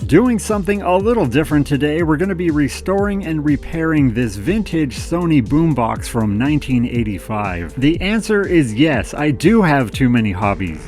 Doing something a little different today, we're going to be restoring and repairing this vintage Sony Boombox from 1985. The answer is yes, I do have too many hobbies.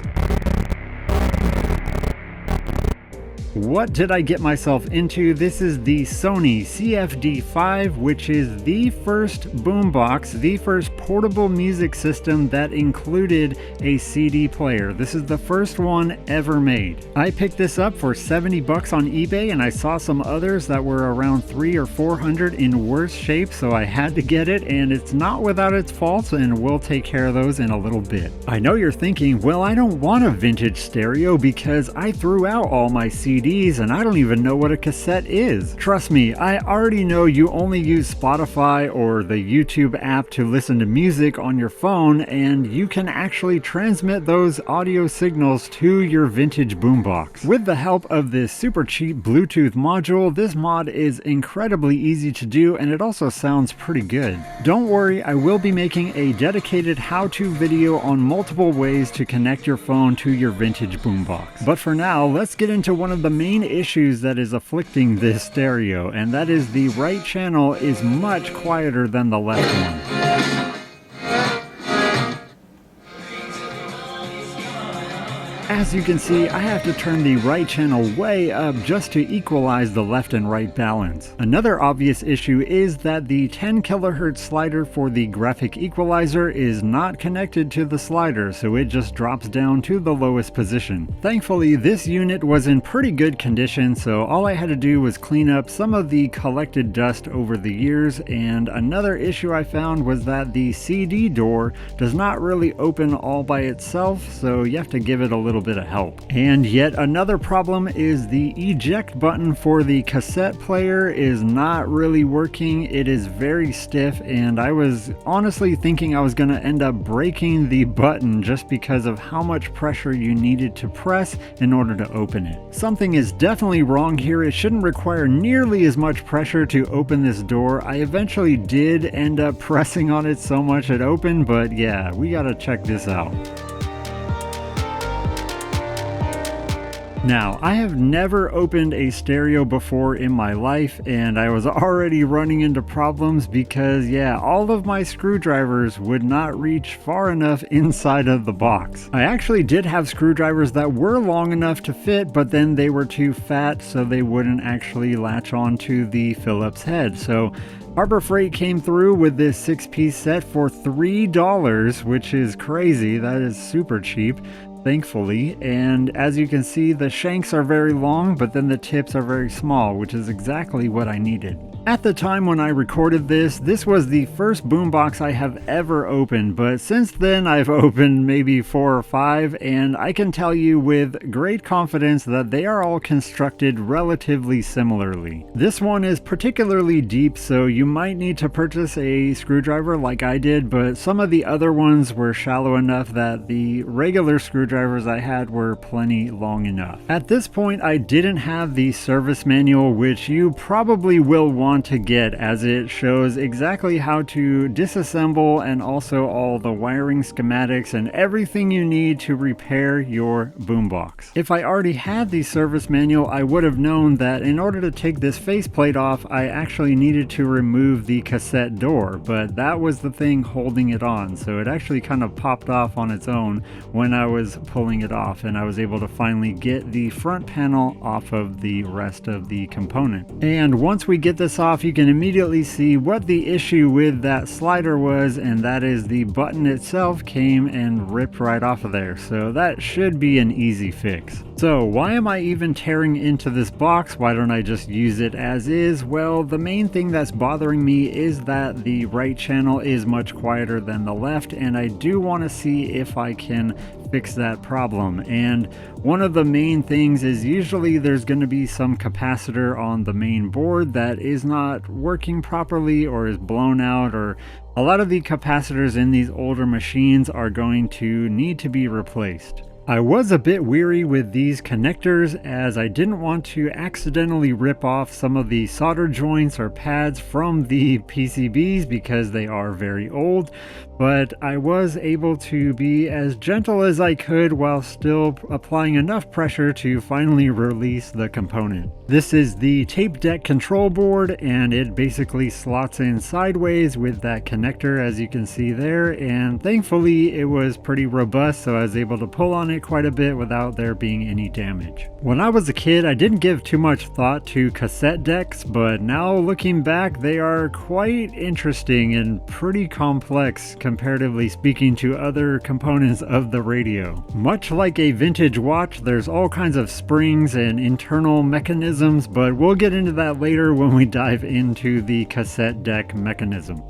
What did I get myself into? This is the Sony CFD-5, which is the first boombox, the first portable music system that included a CD player. This is the first one ever made. I picked this up for 70 bucks on eBay, and I saw some others that were around 300 or 400 in worse shape, so I had to get it, and it's not without its faults, and we'll take care of those in a little bit. I know you're thinking, well, I don't want a vintage stereo because I threw out all my CDs and I don't even know what a cassette is. Trust me, I already know you only use Spotify or the YouTube app to listen to music on your phone, and you can actually transmit those audio signals to your vintage boombox. With the help of this super cheap Bluetooth module, this mod is incredibly easy to do, and it also sounds pretty good. Don't worry, I will be making a dedicated how-to video on multiple ways to connect your phone to your vintage boombox. But for now, let's get into one of the main issues that is afflicting this stereo, and that is the right channel is much quieter than the left one. As you can see, I have to turn the right channel way up just to equalize the left and right balance. Another obvious issue is that the 10 kHz slider for the graphic equalizer is not connected to the slider, so it just drops down to the lowest position. Thankfully, this unit was in pretty good condition, so all I had to do was clean up some of the collected dust over the years, and another issue I found was that the CD door does not really open all by itself, so you have to give it a little bit of help. And yet another problem is the eject button for the cassette player is not really working. It is very stiff, and I was honestly thinking I was going to end up breaking the button just because of how much pressure you needed to press in order to open it. Something is definitely wrong here. It shouldn't require nearly as much pressure to open this door. I eventually did end up pressing on it so much it opened, but yeah, we gotta check this out. Now, I have never opened a stereo before in my life, and I was already running into problems because, yeah, all of my screwdrivers would not reach far enough inside of the box. I actually did have screwdrivers that were long enough to fit, but then they were too fat, so they wouldn't actually latch onto the Phillips head. So Harbor Freight came through with this 6-piece set for $3, which is crazy. That is super cheap, thankfully. And as you can see, the shanks are very long, but then the tips are very small, which is exactly what I needed. At the time when I recorded this was the first boombox I have ever opened, but since then I've opened maybe 4 or 5, and I can tell you with great confidence that they are all constructed relatively similarly. This one is particularly deep, so you might need to purchase a screwdriver like I did, but some of the other ones were shallow enough that the regular screwdrivers I had were plenty long enough. At this point, I didn't have the service manual, which you probably will want to get, as it shows exactly how to disassemble and also all the wiring schematics and everything you need to repair your boombox. If I already had the service manual, I would have known that in order to take this faceplate off, I actually needed to remove the cassette door, but that was the thing holding it on, so it actually kind of popped off on its own when I was pulling it off, and I was able to finally get the front panel off of the rest of the component. And once we get this off, you can immediately see what the issue with that slider was, and that is the button itself came and ripped right off of there, so that should be an easy fix. So why am I even tearing into this box? Why don't I just use it as is? Well, the main thing that's bothering me is that the right channel is much quieter than the left, and I do want to see if I can fix that problem. And one of the main things is usually there's going to be some capacitor on the main board that is not working properly or is blown out, or a lot of the capacitors in these older machines are going to need to be replaced. I was a bit weary with these connectors, as I didn't want to accidentally rip off some of the solder joints or pads from the PCBs because they are very old, but I was able to be as gentle as I could while still applying enough pressure to finally release the component. This is the tape deck control board, and it basically slots in sideways with that connector, as you can see there, and thankfully it was pretty robust, so I was able to pull on it quite a bit without there being any damage. When I was a kid, I didn't give too much thought to cassette decks, but now looking back, they are quite interesting and pretty complex, comparatively speaking, to other components of the radio. Much like a vintage watch, there's all kinds of springs and internal mechanisms, but we'll get into that later when we dive into the cassette deck mechanism.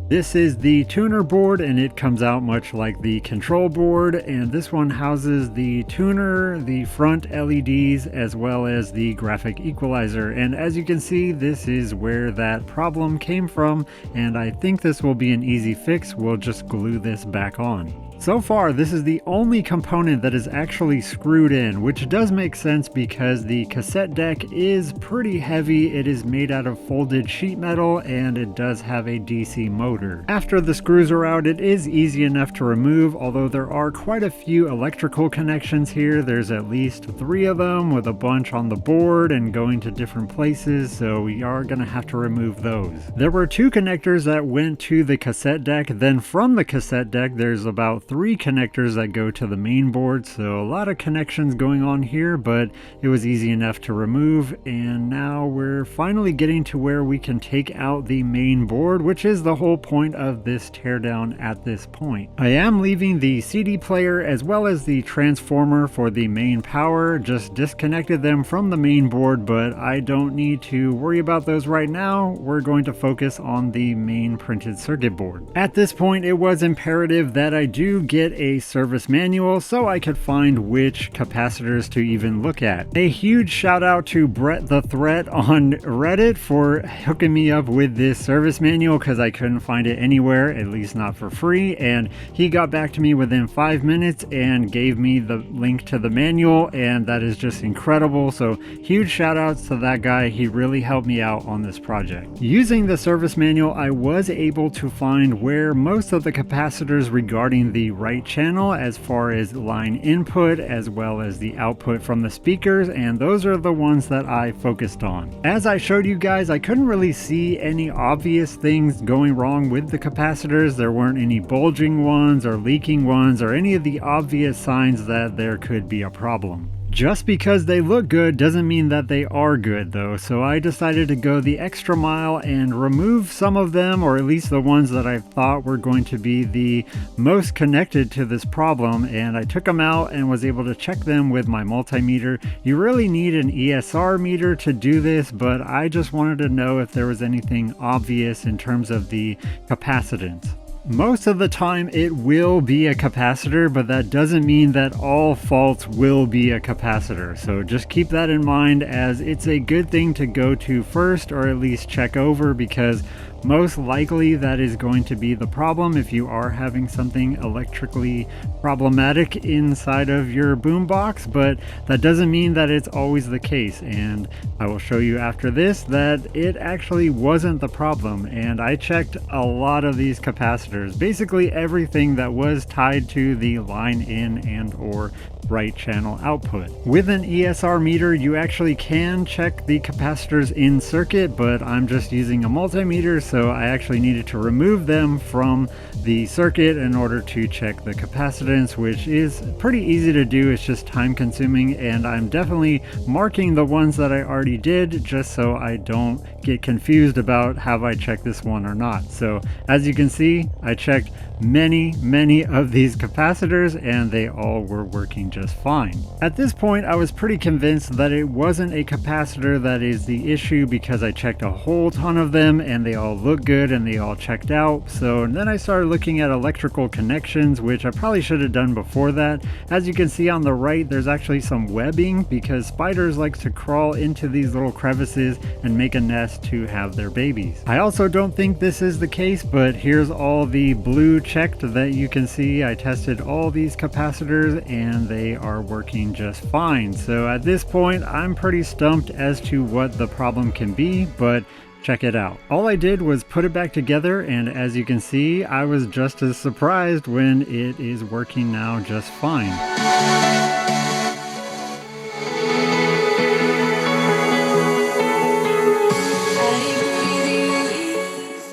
This is the tuner board, and it comes out much like the control board, and this one houses the tuner, the front LEDs, as well as the graphic equalizer. And as you can see, this is where that problem came from, and I think this will be an easy fix. We'll just glue this back on. So far, this is the only component that is actually screwed in, which does make sense because the cassette deck is pretty heavy. It is made out of folded sheet metal, and it does have a DC motor. After the screws are out, it is easy enough to remove, although there are quite a few electrical connections here. There's at least 3 of them with a bunch on the board and going to different places, so we are going to have to remove those. There were 2 connectors that went to the cassette deck. Then from the cassette deck, there's about 3 connectors that go to the main board, so a lot of connections going on here, but it was easy enough to remove. And now we're finally getting to where we can take out the main board, which is the whole point of this teardown at this point. I am leaving the CD player as well as the transformer for the main power, just disconnected them from the main board, but I don't need to worry about those right now. We're going to focus on the main printed circuit board. At this point, it was imperative that I do get a service manual so I could find which capacitors to even look at. A huge shout out to Brett the Threat on Reddit for hooking me up with this service manual, because I couldn't find it anywhere, at least not for free, and he got back to me within 5 minutes and gave me the link to the manual, and that is just incredible. So huge shout outs to that guy. He really helped me out on this project. Using the service manual, I was able to find where most of the capacitors regarding the right channel as far as line input as well as the output from the speakers, and those are the ones that I focused on. As I showed you guys, I couldn't really see any obvious things going wrong with the capacitors. There weren't any bulging ones or leaking ones or any of the obvious signs that there could be a problem. Just because they look good doesn't mean that they are good though, so I decided to go the extra mile and remove some of them, or at least the ones that I thought were going to be the most connected to this problem, and I took them out and was able to check them with my multimeter. You really need an ESR meter to do this, but I just wanted to know if there was anything obvious in terms of the capacitance. Most of the time it will be a capacitor, but that doesn't mean that all faults will be a capacitor. So just keep that in mind, as it's a good thing to go to first, or at least check over, because most likely that is going to be the problem if you are having something electrically problematic inside of your boombox, but that doesn't mean that it's always the case. And I will show you after this that it actually wasn't the problem, and I checked a lot of these capacitors, basically everything that was tied to the line in and or right channel output. With an ESR meter, you actually can check the capacitors in circuit, but I'm just using a multimeter, so I actually needed to remove them from the circuit in order to check the capacitance, which is pretty easy to do. It's just time consuming, and I'm definitely marking the ones that I already did just so I don't get confused about have I checked this one or not. So as you can see, I checked many of these capacitors and they all were working just fine. At this point, I was pretty convinced that it wasn't a capacitor that is the issue, because I checked a whole ton of them and they all look good and they all checked out. So then I started looking at electrical connections, which I probably should have done before that. As you can see on the right, there's actually some webbing, because spiders like to crawl into these little crevices and make a nest to have their babies. I also don't think this is the case, but here's all the blue checked that you can see. I tested all these capacitors and they are working just fine. So at this point, I'm pretty stumped as to what the problem can be, but Check it out. All I did was put it back together, and as you can see, I was just as surprised when it is working now just fine.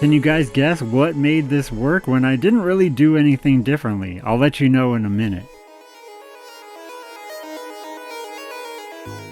Can you guys guess what made this work when I didn't really do anything differently? I'll let you know in a minute.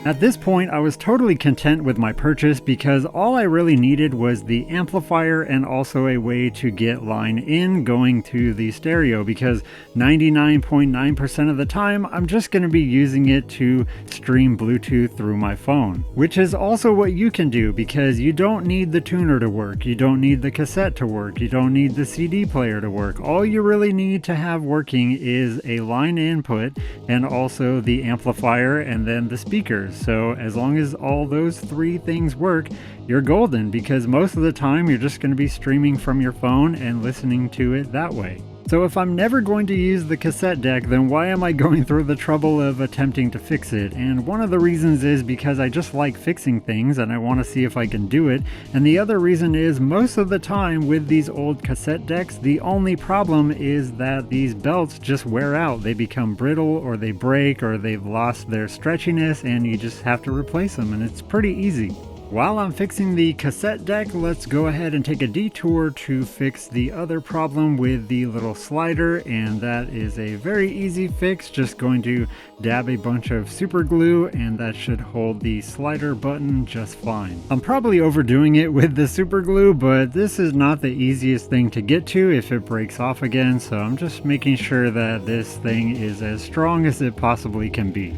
At this point, I was totally content with my purchase because all I really needed was the amplifier and also a way to get line in going to the stereo, because 99.9% of the time, I'm just going to be using it to stream Bluetooth through my phone. Which is also what you can do, because you don't need the tuner to work, you don't need the cassette to work, you don't need the CD player to work. All you really need to have working is a line input and also the amplifier and then the speakers. So as long as all those three things work, you're golden, because most of the time you're just going to be streaming from your phone and listening to it that way. So if I'm never going to use the cassette deck, then why am I going through the trouble of attempting to fix it? And one of the reasons is because I just like fixing things and I want to see if I can do it. And the other reason is most of the time with these old cassette decks, the only problem is that these belts just wear out. They become brittle, or they break, or they've lost their stretchiness, and you just have to replace them, and it's pretty easy. While I'm fixing the cassette deck, let's go ahead and take a detour to fix the other problem with the little slider, and that is a very easy fix. Just going to dab a bunch of super glue and that should hold the slider button just fine. I'm probably overdoing it with the super glue, but this is not the easiest thing to get to if it breaks off again, so I'm just making sure that this thing is as strong as it possibly can be.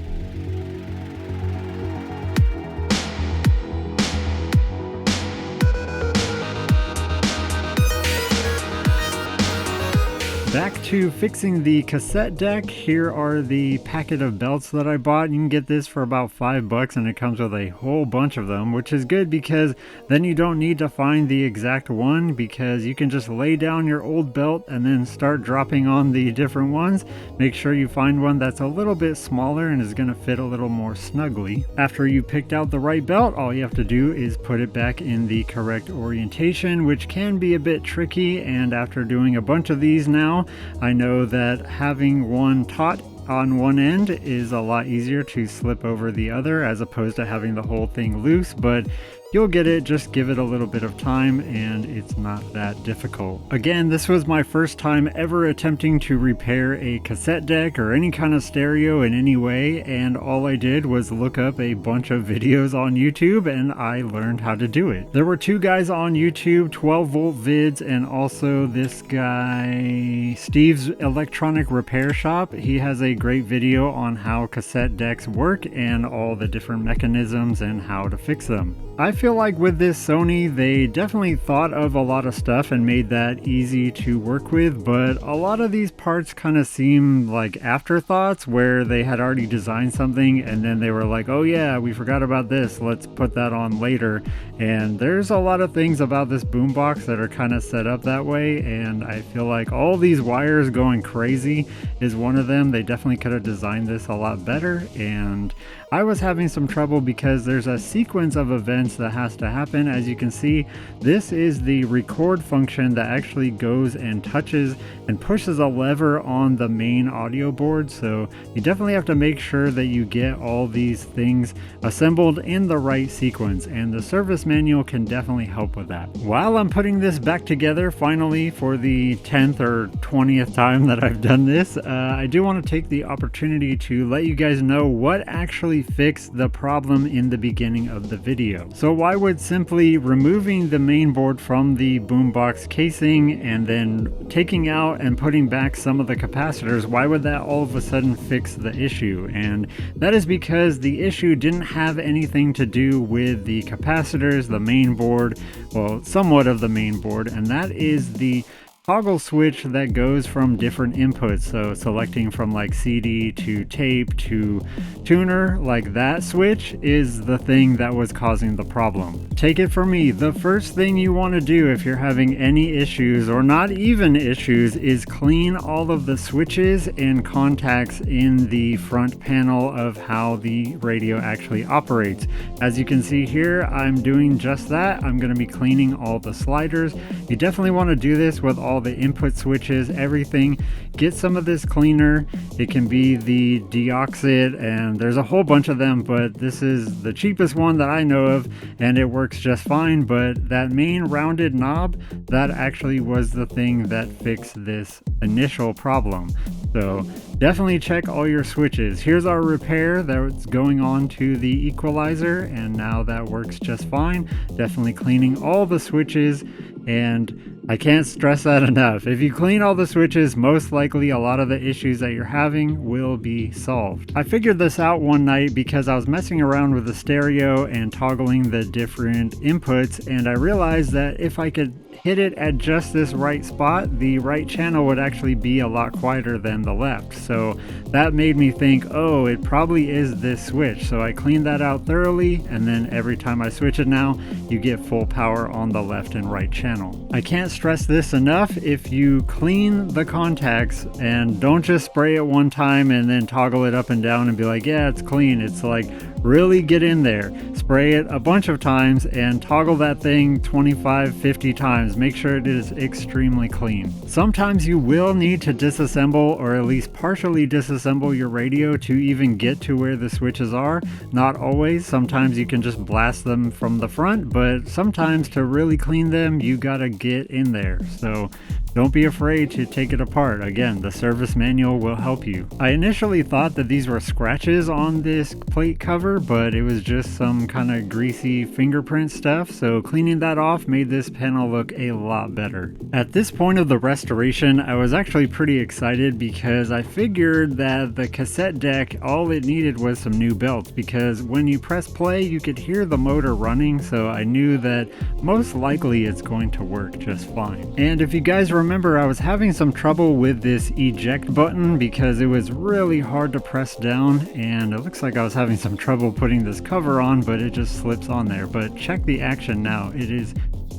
Back to fixing the cassette deck. Here are the packet of belts that I bought. You can get this for about $5 and it comes with a whole bunch of them, which is good because then you don't need to find the exact one, because you can just lay down your old belt and then start dropping on the different ones. Make sure you find one that's a little bit smaller and is going to fit a little more snugly. After you picked out the right belt, all you have to do is put it back in the correct orientation, which can be a bit tricky, and after doing a bunch of these now, I know that having one taut on one end is a lot easier to slip over the other as opposed to having the whole thing loose, but you'll get it. Just give it a little bit of time and it's not that difficult. Again, this was my first time ever attempting to repair a cassette deck or any kind of stereo in any way, and all I did was look up a bunch of videos on YouTube and I learned how to do it. There were two guys on YouTube, 12-volt vids, and also this guy, Steve's Electronic Repair Shop. He has a great video on how cassette decks work and all the different mechanisms and how to fix them. I feel like with this Sony, they definitely thought of a lot of stuff and made that easy to work with, but a lot of these parts kind of seem like afterthoughts where they had already designed something and then they were like, oh yeah, we forgot about this, let's put that on later. And there's a lot of things about this boombox that are kind of set up that way, and I feel like all these wires going crazy is one of them. They definitely could have designed this a lot better, and I was having some trouble because there's a sequence of events that has to happen. As you can see, this is the record function that actually goes and touches and pushes a lever on the main audio board, so you definitely have to make sure that you get all these things assembled in the right sequence, and the service manual can definitely help with that. While I'm putting this back together finally for the 10th or 20th time that I've done this, I do want to take the opportunity to let you guys know what actually fixed the problem in the beginning of the video. So why would simply removing the main board from the boombox casing and then taking out and putting back some of the capacitors, why would that all of a sudden fix the issue? And that is because the issue didn't have anything to do with the capacitors, the main board, well, somewhat of the main board, and that is the toggle switch that goes from different inputs. So selecting from like CD to tape to tuner, like that switch is the thing that was causing the problem. Take it from me, the first thing you want to do if you're having any issues or not even issues is clean all of the switches and contacts in the front panel of how the radio actually operates. As you can see here, I'm doing just that. I'm going to be cleaning all the sliders. You definitely want to do this with all the input switches, everything. Get some of this cleaner. It can be the deoxit, and there's a whole bunch of them, but this is the cheapest one that I know of, and it works just fine. But that main rounded knob, that actually was the thing that fixed this initial problem. So definitely check all your switches. Here's our repair that's going on to the equalizer, and now that works just fine. Definitely cleaning all the switches, and I can't stress that enough. If you clean all the switches, most likely a lot of the issues that you're having will be solved. I figured this out one night because I was messing around with the stereo and toggling the different inputs, and I realized that if I could hit it at just this right spot, the right channel would actually be a lot quieter than the left. So that made me think, oh, it probably is this switch. So I cleaned that out thoroughly, and then every time I switch it now, you get full power on the left and right channel. I can't stress this enough. If you clean the contacts and don't just spray it one time and then toggle it up and down and be like, yeah, it's clean. It's like, really get in there, spray it a bunch of times and toggle that thing 25-50 times. Make sure it is extremely clean. Sometimes you will need to disassemble or at least partially disassemble your radio to even get to where the switches are. Not always. Sometimes you can just blast them from the front, but sometimes to really clean them you gotta get in there. So don't be afraid to take it apart. Again, the service manual will help you. I initially thought that these were scratches on this plate cover, but it was just some kind of greasy fingerprint stuff, so cleaning that off made this panel look a lot better. At this point of the restoration, I was actually pretty excited because I figured that the cassette deck, all it needed was some new belts, because when you press play you could hear the motor running, so I knew that most likely it's going to work just fine. And if you guys remember, I was having some trouble with this eject button because it was really hard to press down, and it looks like I was having some trouble putting this cover on, but it just slips on there. But check the action now. It is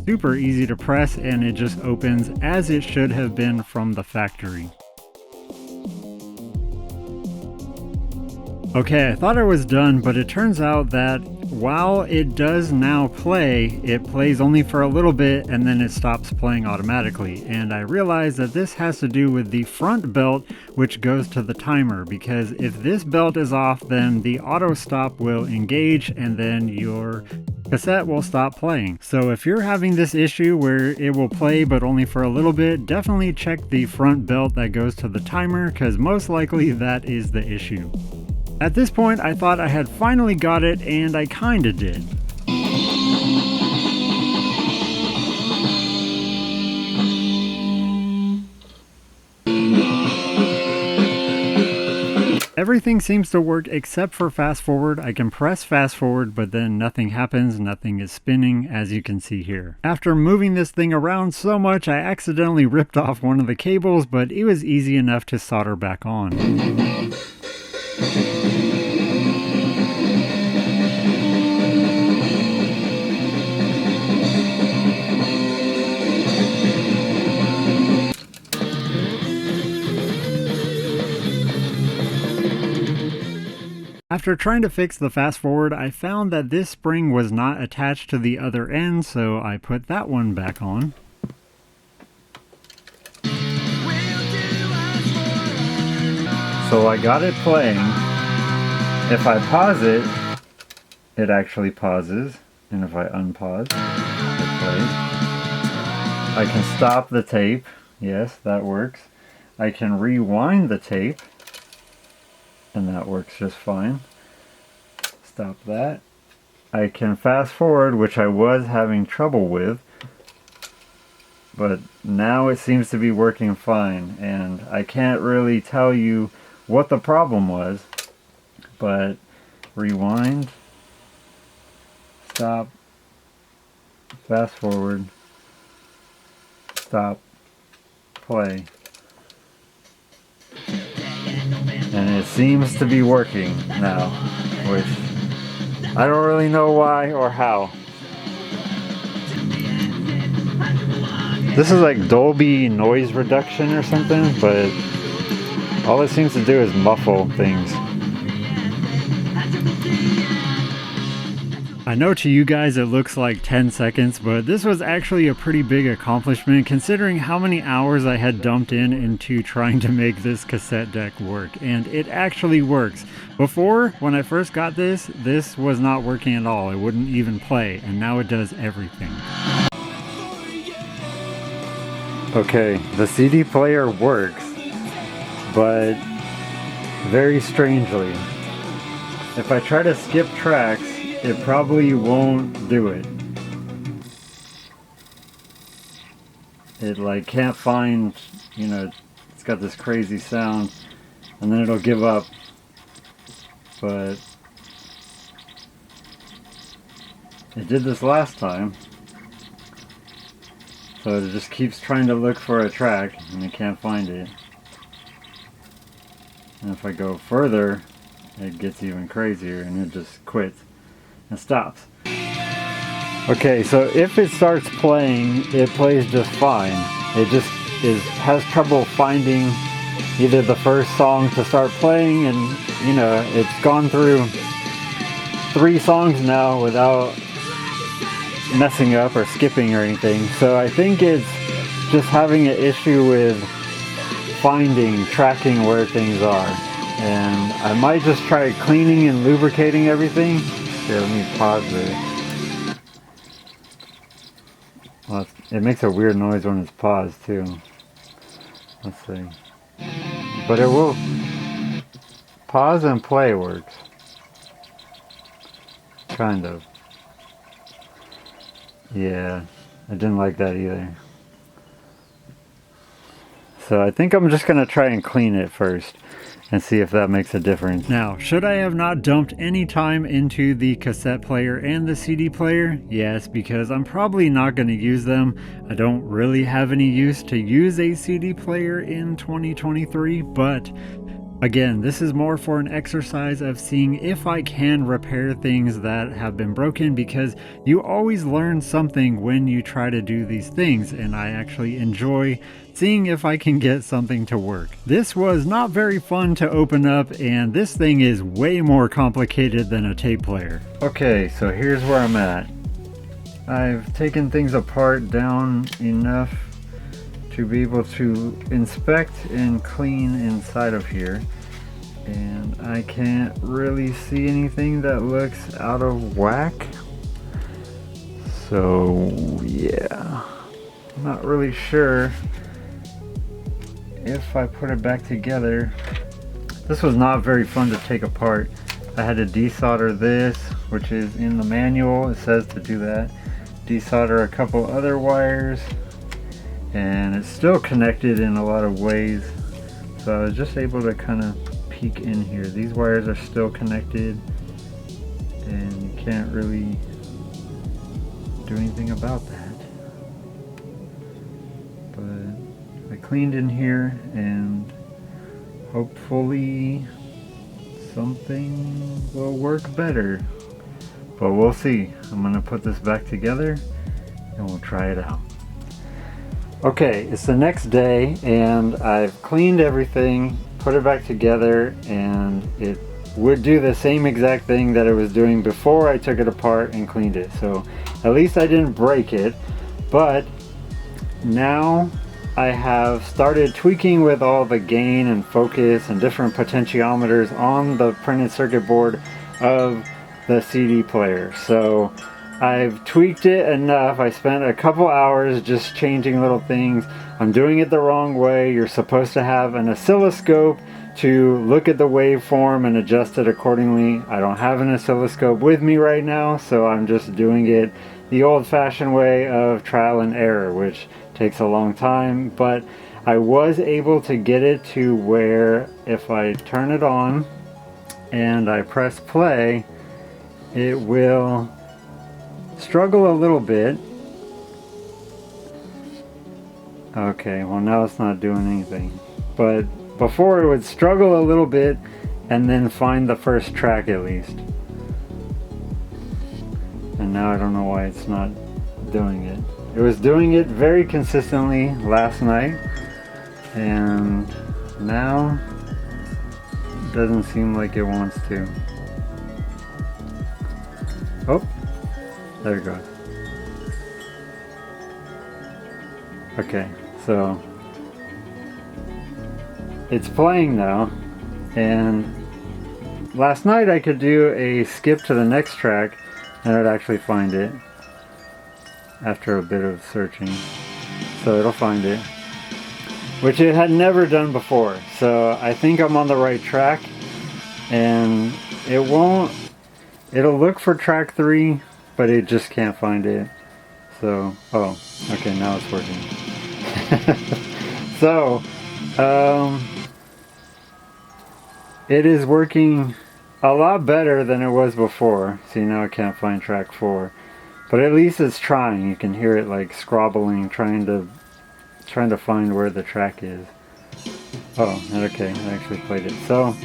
super easy to press and it just opens as it should have been from the factory. Okay, I thought I was done, but it turns out that while it does now play, it plays only for a little bit and then it stops playing automatically. And I realized that this has to do with the front belt, which goes to the timer, because if this belt is off, then the auto stop will engage and then your cassette will stop playing. So if you're having this issue where it will play but only for a little bit, definitely check the front belt that goes to the timer, because most likely that is the issue. At this point, I thought I had finally got it, and I kinda did. Everything seems to work except for fast forward. I can press fast forward, but then nothing happens, nothing is spinning, as you can see here. After moving this thing around so much, I accidentally ripped off one of the cables, but it was easy enough to solder back on. After trying to fix the fast forward, I found that this spring was not attached to the other end, so I put that one back on. So I got it playing. If I pause it, it actually pauses, and if I unpause, it plays. I can stop the tape. Yes, that works. I can rewind the tape, and that works just fine. Stop that. I can fast forward, which I was having trouble with, but now it seems to be working fine, and I can't really tell you what the problem was, but rewind, stop, fast forward, stop, play. And it seems to be working now, which I don't really know why or how. This is like Dolby noise reduction or something, but all it seems to do is muffle things. I know to you guys it looks like 10 seconds, but this was actually a pretty big accomplishment considering how many hours I had dumped into trying to make this cassette deck work, and it actually works. Before, when I first got this was not working at all. It wouldn't even play, and now it does everything. Okay, the CD player works, but very strangely. If I try to skip tracks, it probably won't do it. It like can't find, you know, it's got this crazy sound, and then it'll give up. But it did this last time. So it just keeps trying to look for a track, and it can't find it. And if I go further, it gets even crazier, and it just quits and stops. Okay, so if it starts playing, it plays just fine. It just has trouble finding either the first song to start playing, and you know, it's gone through 3 songs now without messing up or skipping or anything. So I think it's just having an issue with tracking where things are. And I might just try cleaning and lubricating everything. Here, let me pause it. Well, it makes a weird noise when it's paused too. Let's see. But it will pause and play works. Kind of. Yeah, I didn't like that either. So I think I'm just gonna try and clean it first and see if that makes a difference. Now, should I have not dumped any time into the cassette player and the CD player? Yes, because I'm probably not going to use them. I don't really have any use to use a CD player in 2023, but again, this is more for an exercise of seeing if I can repair things that have been broken, because you always learn something when you try to do these things, and I actually enjoy seeing if I can get something to work. This was not very fun to open up, and this thing is way more complicated than a tape player. Okay, so here's where I'm at. I've taken things apart down enough to be able to inspect and clean inside of here, and I can't really see anything that looks out of whack. So yeah, I'm not really sure if I put it back together. This was not very fun to take apart. I had to desolder this, which is in the manual, it says to do that. Desolder a couple other wires, and it's still connected in a lot of ways. So I was just able to kind of peek in here. These wires are still connected, and you can't really do anything about that. But I cleaned in here, and hopefully something will work better. But we'll see. I'm gonna put this back together and we'll try it out. Okay, it's the next day, and I've cleaned everything, put it back together, and it would do the same exact thing that it was doing before I took it apart and cleaned it. So at least I didn't break it. But now I have started tweaking with all the gain and focus and different potentiometers on the printed circuit board of the CD player. So I've tweaked it enough. I spent a couple hours just changing little things. I'm doing it the wrong way. You're supposed to have an oscilloscope to look at the waveform and adjust it accordingly. I don't have an oscilloscope with me right now, so I'm just doing it the old-fashioned way of trial and error, which takes a long time. But I was able to get it to where if I turn it on and I press play, it will struggle a little bit. Okay, well now it's not doing anything. But before it would struggle a little bit and then find the first track at least. And now I don't know why it's not doing it. It was doing it very consistently last night, and now it doesn't seem like it wants to. Oh, there it goes. Okay, so it's playing now, and last night I could do a skip to the next track and it would actually find it after a bit of searching. So it'll find it, which it had never done before. So I think I'm on the right track, and it'll look for track 3, but it just can't find it. So, oh, okay, now it's working. So, it is working a lot better than it was before. See, now I can't find track 4. But at least it's trying. You can hear it like scrobbling, trying to find where the track is. Oh, okay, I actually played it. So,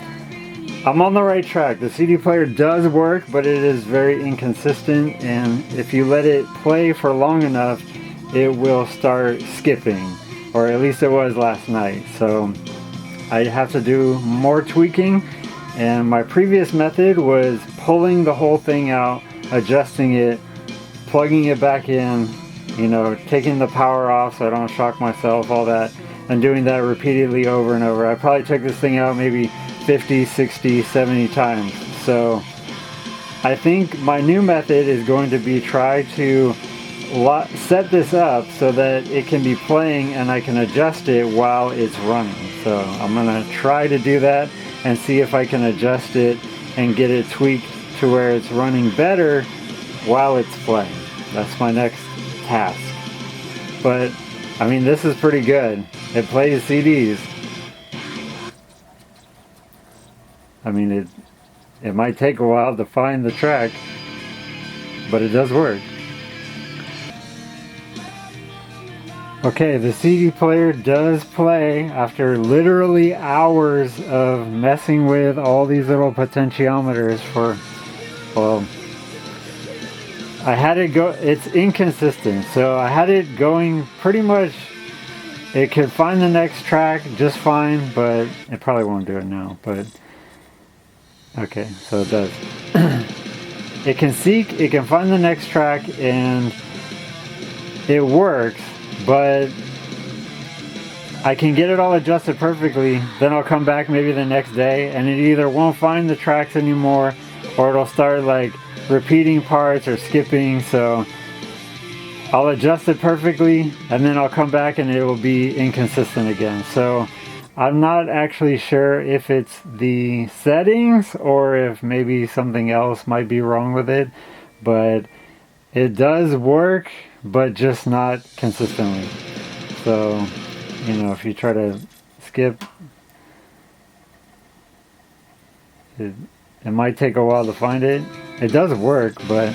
I'm on the right track. The CD player does work, but it is very inconsistent, and if you let it play for long enough, it will start skipping, or at least it was last night. So I have to do more tweaking, and my previous method was pulling the whole thing out, adjusting it, plugging it back in, you know, taking the power off so I don't shock myself, all that, and doing that repeatedly over and over. I probably took this thing out maybe 50, 60, 70 times. So I think my new method is going to be try to set this up so that it can be playing and I can adjust it while it's running. So I'm gonna try to do that and see if I can adjust it and get it tweaked to where it's running better while it's playing. That's my next task. But I mean, this is pretty good. It plays CDs. I mean, it might take a while to find the track, but it does work. Okay, the CD player does play after literally hours of messing with all these little potentiometers for, well, I had it go, it's inconsistent, so I had it going pretty much, it could find the next track just fine, but it probably won't do it now, but okay, so it does. It can seek, it can find the next track, and it works, but I can get it all adjusted perfectly. Then I'll come back maybe the next day and it either won't find the tracks anymore, or it'll start like repeating parts or skipping. So I'll adjust it perfectly and then I'll come back and it will be inconsistent again. So I'm not actually sure if it's the settings or if maybe something else might be wrong with it, but it does work, but just not consistently. So, you know, if you try to skip, it might take a while to find it. It does work, but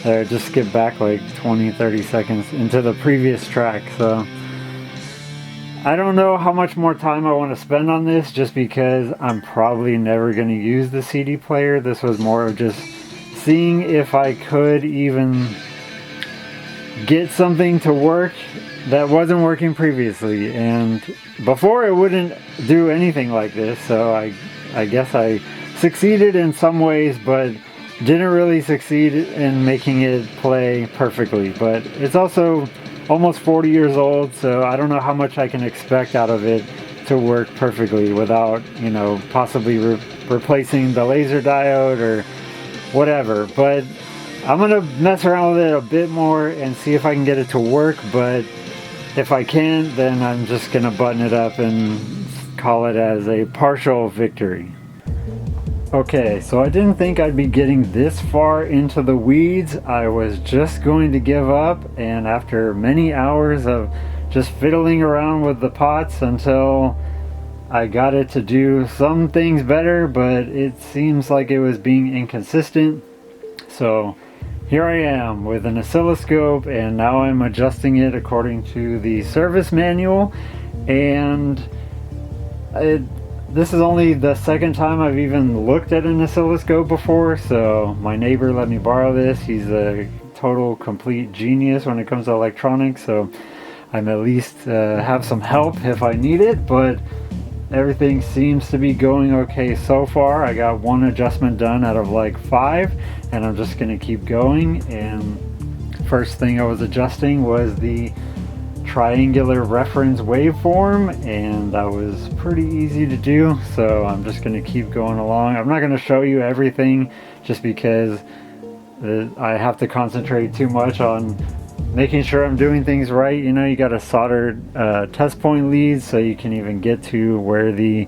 just skip back like 20-30 seconds into the previous track. So I don't know how much more time I want to spend on this, just because I'm probably never going to use the CD player. This was more of just seeing if I could even get something to work that wasn't working previously, and before it wouldn't do anything like this. So I guess I succeeded in some ways, but didn't really succeed in making it play perfectly. But it's also almost 40 years old, so I don't know how much I can expect out of it to work perfectly without, you know, possibly replacing the laser diode or whatever. But I'm gonna mess around with it a bit more and see if I can get it to work, but if I can't, then I'm just gonna button it up and call it as a partial victory. Okay, so I didn't think I'd be getting this far into the weeds. I was just going to give up, and after many hours of just fiddling around with the pots until I got it to do some things better, but it seems like it was being inconsistent. So Here I am with an oscilloscope, and now I'm adjusting it according to the service manual, and this is only the second time I've even looked at an oscilloscope before, so my neighbor let me borrow this. He's a total complete genius when it comes to electronics, so I'm at least have some help if I need it, but everything seems to be going okay so far. I got one adjustment done out of like 5, and I'm just gonna keep going. And first thing I was adjusting was the triangular reference waveform, and that was pretty easy to do, so I'm just going to keep going along. I'm not going to show you everything just because I have to concentrate too much on making sure I'm doing things right. You know, you got to solder test point leads so you can even get to where the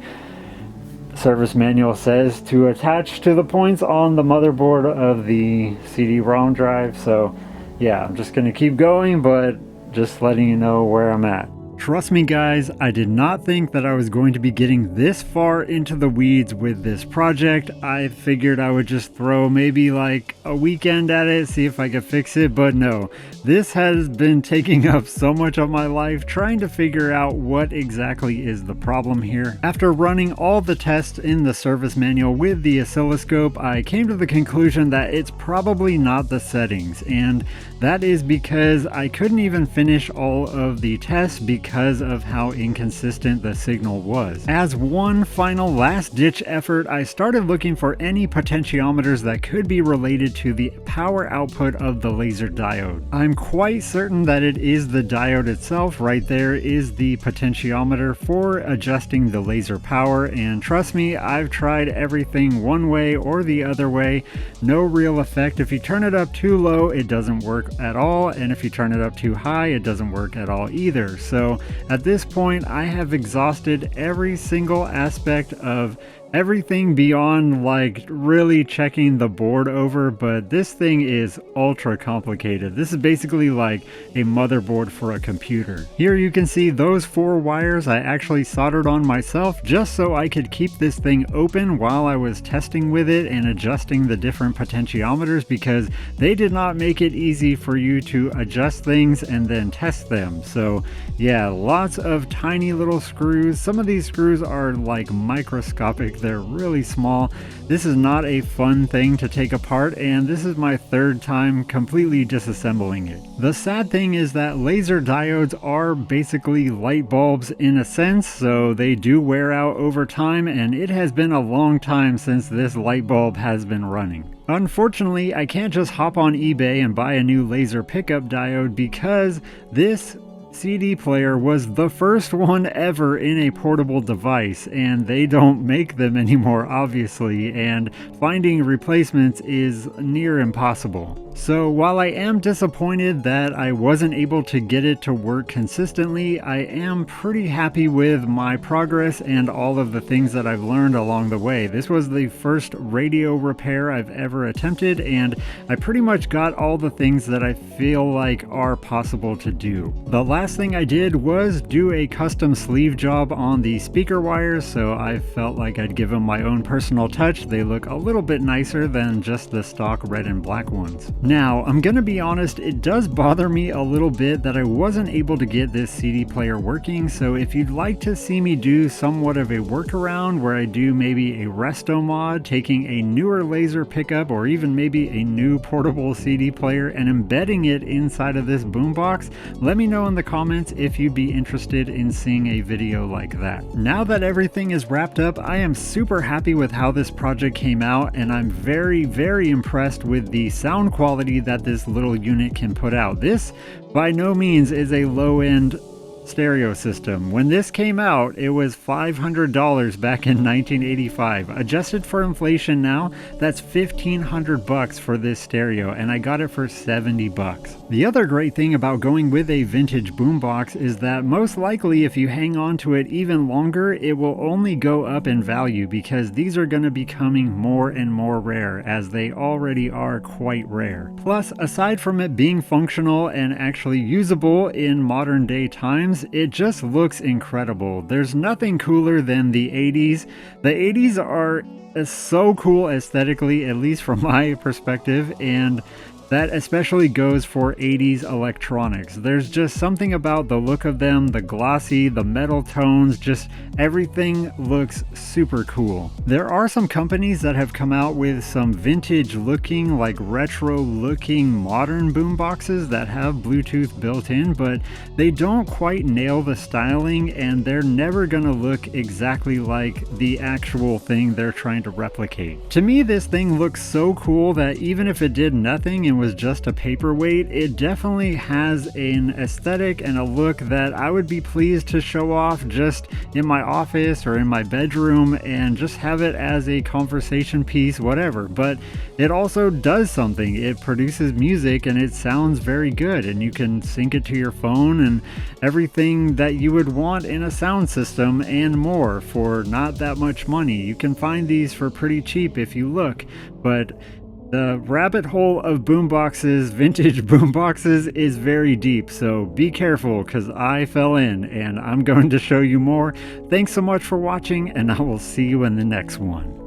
service manual says to attach to the points on the motherboard of the CD-ROM drive. So yeah, I'm just going to keep going, but just letting you know where I'm at. Trust me guys, I did not think that I was going to be getting this far into the weeds with this project. I figured I would just throw maybe like a weekend at it, see if I could fix it, but no. This has been taking up so much of my life trying to figure out what exactly is the problem here. After running all the tests in the service manual with the oscilloscope, I came to the conclusion that it's probably not the settings, and that is because I couldn't even finish all of the tests because of how inconsistent the signal was. As one final last-ditch effort, I started looking for any potentiometers that could be related to the power output of the laser diode. I'm quite certain that it is the diode itself. Right there is the potentiometer for adjusting the laser power, and trust me, I've tried everything one way or the other way. No real effect. If you turn it up too low, it doesn't work at all, and if you turn it up too high, it doesn't work at all either. So at this point, I have exhausted every single aspect of everything beyond like really checking the board over, but this thing is ultra complicated. This is basically like a motherboard for a computer. Here you can see those 4 wires I actually soldered on myself just so I could keep this thing open while I was testing with it and adjusting the different potentiometers, because they did not make it easy for you to adjust things and then test them. So yeah, lots of tiny little screws. Some of these screws are like microscopic. They're really small. This is not a fun thing to take apart, and this is my 3rd time completely disassembling it. The sad thing is that laser diodes are basically light bulbs in a sense, so they do wear out over time, and it has been a long time since this light bulb has been running. Unfortunately, I can't just hop on eBay and buy a new laser pickup diode because this CD player was the first one ever in a portable device, and they don't make them anymore, obviously, and finding replacements is near impossible. So while I am disappointed that I wasn't able to get it to work consistently, I am pretty happy with my progress and all of the things that I've learned along the way. This was the first radio repair I've ever attempted, and I pretty much got all the things that I feel like are possible to do. The last thing I did was do a custom sleeve job on the speaker wires, so I felt like I'd give them my own personal touch. They look a little bit nicer than just the stock red and black ones. Now, I'm gonna be honest, it does bother me a little bit that I wasn't able to get this CD player working, so if you'd like to see me do somewhat of a workaround where I do maybe a resto mod, taking a newer laser pickup or even maybe a new portable CD player and embedding it inside of this boombox, let me know in the comments if you'd be interested in seeing a video like that. Now that everything is wrapped up, I am super happy with how this project came out, and I'm very, very impressed with the sound quality that this little unit can put out. This by no means is a low-end stereo system. When this came out, it was $500 back in 1985. Adjusted for inflation now, that's $1,500 for this stereo, and I got it for $70. The other great thing about going with a vintage boombox is that most likely if you hang on to it even longer, it will only go up in value, because these are going to be becoming more and more rare, as they already are quite rare. Plus, aside from it being functional and actually usable in modern day times, it just looks incredible. There's nothing cooler than the 80s. The 80s are so cool aesthetically, at least from my perspective, and That especially goes for 80s electronics. There's just something about the look of them, the glossy, the metal tones, just everything looks super cool. There are some companies that have come out with some vintage looking, like retro looking modern boomboxes that have Bluetooth built in, but they don't quite nail the styling and they're never gonna look exactly like the actual thing they're trying to replicate. To me, this thing looks so cool that even if it did nothing and was just a paperweight, it definitely has an aesthetic and a look that I would be pleased to show off just in my office or in my bedroom and just have it as a conversation piece, whatever. But it also does something. It produces music and it sounds very good, and you can sync it to your phone and everything that you would want in a sound system and more for not that much money. You can find these for pretty cheap if you look, but the rabbit hole of boomboxes, vintage boomboxes, is very deep, so be careful because I fell in and I'm going to show you more. Thanks so much for watching, and I will see you in the next one.